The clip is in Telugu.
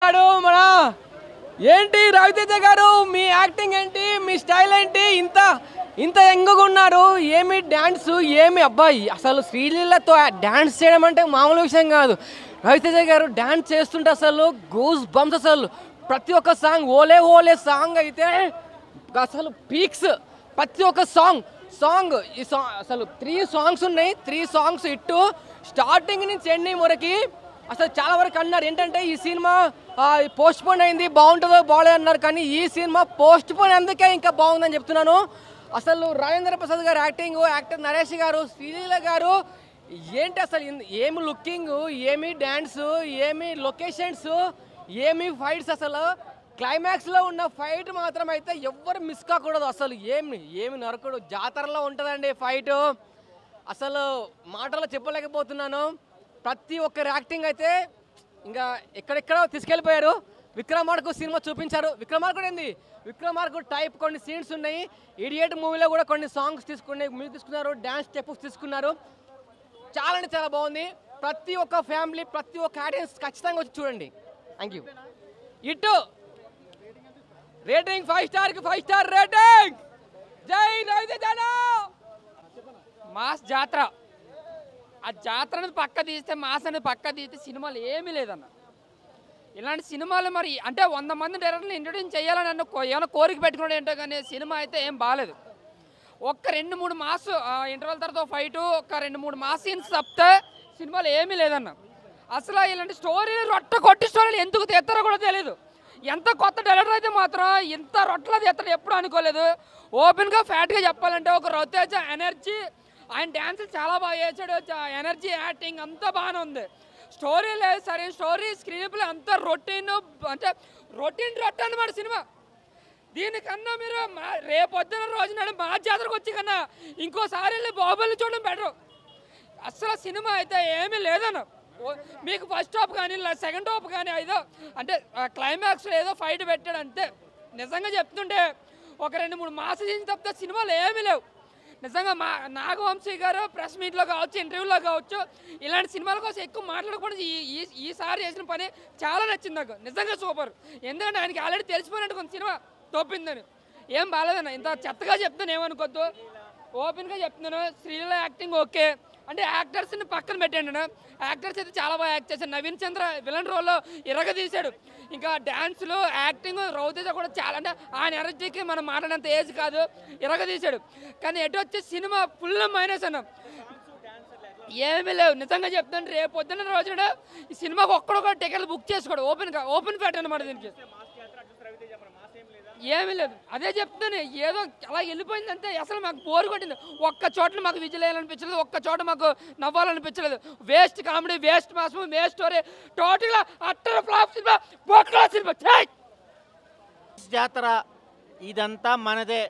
మన ఏంటి రవితేజ గారు, మీ యాక్టింగ్ ఏంటి, మీ స్టైల్ ఏంటి, ఇంత ఇంత యంగ్గా ఉన్నారు, ఏమి డ్యాన్స్, ఏమి అబ్బాయి అసలు శ్రీలీలతో డ్యాన్స్ చేయడం అంటే మామూలు విషయం కాదు. రవితేజ గారు డ్యాన్స్ చేస్తుంటే అసలు గూస్ బంప్స్, అసలు ప్రతి ఒక్క సాంగ్, ఓలే ఓలే సాంగ్ అయితే అసలు పీక్స్. ప్రతి ఒక్క సాంగ్ ఈ సాంగ్ అసలు 3 సాంగ్స్ ఉన్నాయి. 3 సాంగ్స్ ఇట్టు స్టార్టింగ్ నుంచి ఎండింగ్ వరకు అసలు చాలా వరకు అన్నారు ఏంటంటే ఈ సినిమా పోస్ట్ పోన్ అయింది, బాగుంటుందో బాగాలేదు అన్నారు. కానీ ఈ సినిమా పోస్ట్ పోన్ అందుకే ఇంకా బాగుందని చెప్తున్నాను. అసలు రాజేంద్ర ప్రసాద్ గారు యాక్టింగ్, యాక్టర్ నరేష్ గారు, శ్రీలీల గారు ఏంటి అసలు ఏమి లుకింగ్, ఏమి డ్యాన్స్, ఏమి లొకేషన్స్, ఏమి ఫైట్స్. అసలు క్లైమాక్స్లో ఉన్న ఫైట్ మాత్రం అయితే ఎవ్వరు మిస్ కాకూడదు. అసలు ఏమి నరకుడు జాతరలో ఉంటుందండి ఫైట్. అసలు మాటలో చెప్పలేకపోతున్నాను. ప్రతి ఒక్కరి యాక్టింగ్ అయితే ఇంకా ఎక్కడెక్కడో తీసుకెళ్ళిపోయారు. విక్రమార్కు సినిమా చూపించారు. విక్రమార్కు టైప్ కొన్ని సీన్స్ ఉన్నాయి. ఇడియట్ మూవీలో కూడా కొన్ని సాంగ్స్ తీసుకున్నారు, డ్యాన్స్ స్టెప్స్ తీసుకున్నారు. చాలా అంటే చాలా బాగుంది. ప్రతి ఒక్క ఫ్యామిలీ, ప్రతి ఒక్క ఆడియన్స్ ఖచ్చితంగా వచ్చి చూడండి. Thank you. ఇటు రేటింగ్ 5 స్టార్కి 5 స్టార్ రేటింగ్. జై రవితేజ. మాస్ జాతర, ఆ జాతర అనేది పక్క తీస్తే, మాస్ అనేది పక్క తీస్తే సినిమాలు ఏమీ లేదన్న. ఇలాంటి సినిమాలు మరి అంటే 100 మంది డైరెక్టర్లు ఇంట్రొడ్యూస్ చేయాలని ఏమైనా కోరిక పెట్టుకున్నాడు ఏంటో, కానీ సినిమా అయితే ఏం బాగాలేదు. ఒక్క 2-3 మాస్ ఇంటర్వల్ తర్వాత ఫైటు, ఒక 2-3 మాస్ సీన్స్ తప్పితే సినిమాలు ఏమీ లేదన్న. అసలు ఇలాంటి స్టోరీలు కొట్టి స్టోరీలు ఎందుకు తీస్తారో కూడా తెలియదు. ఎంత కొత్త డైరెక్టర్ అయితే మాత్రం ఇంత రొట్టలో తీస్తాడు ఎప్పుడు అనుకోలేదు. ఓపెన్గా ఫ్యాట్గా చెప్పాలంటే ఒక రవితేజ ఎనర్జీ, ఆయన డ్యాన్సులు చాలా బాగా చేశాడు. ఎనర్జీ, యాక్టింగ్ అంతా బాగానే ఉంది. స్టోరీ లేదు, సరైన స్టోరీ, స్క్రీన్ ప్లే అంతా రొటీన్, అంటే రొటీన్ అనమాట సినిమా. దీనికన్నా మీరు రేపొద్దున రోజు నాడు మా జాతరకు వచ్చి కన్నా ఇంకోసారి వెళ్ళి బాహుబలి చూడడం బెటర్. అసలు సినిమా అయితే ఏమీ లేదన్న. మీకు ఫస్ట్ హాఫ్ కానీ సెకండ్ హాఫ్ కానీ ఏదో అంటే క్లైమాక్స్లో ఏదో ఫైట్ పెట్టాడు అంతే. నిజంగా చెప్తుంటే ఒక 2-3 మాసాలు చేసిన తప్పితే సినిమాలు ఏమీ లేవు. నిజంగా నాగవంశీ గారు ప్రెస్ మీట్లో కావచ్చు, ఇంటర్వ్యూలో కావచ్చు, ఇలాంటి సినిమాల కోసం ఎక్కువ మాట్లాడకుండా ఈసారి చేసిన పని చాలా నచ్చింది నాకు. నిజంగా సూపర్. ఎందుకంటే ఆయనకి ఆల్రెడీ తెలిసిపోయినట్టు కొంత సినిమా తోపిందని. ఏం బాగాలేదన్న. ఇంత చెత్తగా చెప్తాను ఏమనుకోద్దు, ఓపెన్గా చెప్తున్నాను. శ్రీలీల యాక్టింగ్ ఓకే, అంటే యాక్టర్స్ని పక్కన పెట్టండి. యాక్టర్స్ అయితే చాలా బాగా యాక్ట్ చేశారు. నవీన్ చంద్ర విలన్ రోల్లో తీశాడు. ఇంకా డ్యాన్స్లు, యాక్టింగ్, రవితేజ కూడా చాలా, అంటే ఆయన ఎనర్జీకి మనం మాట్లాడినంత ఏజ్ కాదు, తీశాడు. కానీ ఎటు వచ్చే సినిమా ఫుల్ మైనస్ అన్న, ఏమీ లేవు. నిజంగా చెప్తాను, రేపు పొద్దున్న రోజున ఈ సినిమాకి ఒక్కడొక్క టికెట్లు బుక్ చేసుకోడు. ఓపెన్ ఫ్యాట్ అనమాట దీనికి. ఏమీ లేదు. అదే చెప్తాను, ఏదో అలా వెళ్ళిపోయిందంటే అసలు మాకు బోర్ కొట్టింది. ఒక్క చోట్ల మాకు విజిల్ వేయాలనిపించలేదు, ఒక్క చోట మాకు నవ్వాలనిపించలేదు. వేస్ట్ కామెడీ, వేస్ట్ మాసం, వేస్ట్ స్టోరీ, టోటల్గా అట్టర్ ఫ్లాప్ సినిమా, బొక్కల సినిమా. జాతర ఇదంతా మనదే.